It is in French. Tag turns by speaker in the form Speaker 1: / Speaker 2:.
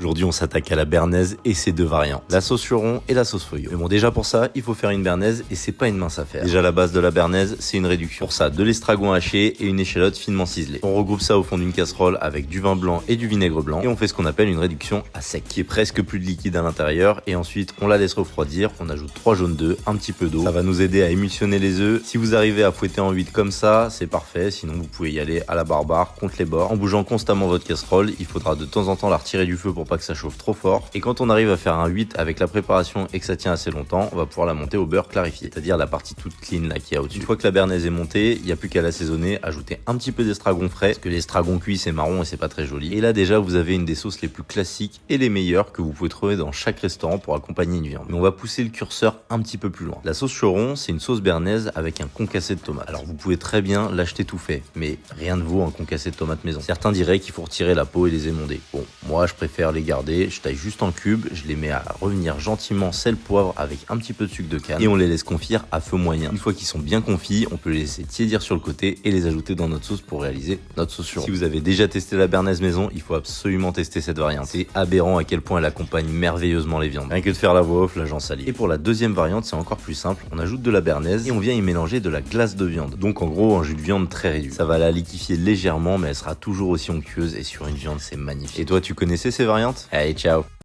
Speaker 1: Aujourd'hui, on s'attaque à la béarnaise et ses deux variantes, la sauce churon et la sauce feuillo. Mais bon, déjà pour ça, il faut faire une béarnaise et c'est pas une mince affaire. Déjà, la base de la béarnaise, c'est une réduction. Pour ça, de l'estragon haché et une échalote finement ciselée. On regroupe ça au fond d'une casserole avec du vin blanc et du vinaigre blanc et on fait ce qu'on appelle une réduction à sec, qui est presque plus de liquide à l'intérieur et ensuite on la laisse refroidir. On ajoute 3 jaunes d'œufs, un petit peu d'eau. Ça va nous aider à émulsionner les œufs. Si vous arrivez à fouetter en 8 comme ça, c'est parfait. Sinon, vous pouvez y aller à la barbare, contre les bords. En bougeant constamment votre casserole, il faudra de temps en temps la retirer du feu pour pas que ça chauffe trop fort. Et quand on arrive à faire un 8 avec la préparation et que ça tient assez longtemps, on va pouvoir la monter au beurre clarifié, c'est-à-dire la partie toute clean là qui a au-dessus. Une fois que la béarnaise est montée, il n'y a plus qu'à l'assaisonner, ajouter un petit peu d'estragon frais, parce que l'estragon cuit c'est marron et c'est pas très joli. Et là déjà vous avez une des sauces les plus classiques et les meilleures que vous pouvez trouver dans chaque restaurant pour accompagner une viande. Mais on va pousser le curseur un petit peu plus loin. La sauce churon, c'est une sauce béarnaise avec un concassé de tomates. Alors vous pouvez très bien l'acheter tout fait, mais rien ne vaut un concassé de tomates maison. Certains diraient qu'il faut retirer la peau et les émonder. Bon, moi je préfère les garder, je taille juste en cubes, je les mets à revenir gentiment sel, poivre avec un petit peu de sucre de canne et on les laisse confire à feu moyen. Une fois qu'ils sont bien confits, on peut les laisser tiédir sur le côté et les ajouter dans notre sauce pour réaliser notre sauce churon. Si vous avez déjà testé la béarnaise maison, il faut absolument tester cette variante. C'est aberrant à quel point elle accompagne merveilleusement les viandes. Rien que de faire la voix off, là j'en salis. Et pour la deuxième variante, c'est encore plus simple. On ajoute de la béarnaise et on vient y mélanger de la glace de viande. Donc en gros, un jus de viande très réduit. Ça va la liquéfier légèrement, mais elle sera toujours aussi onctueuse et sur une viande, c'est magnifique. Et toi, tu connaissais ces variantes? Allez, ciao!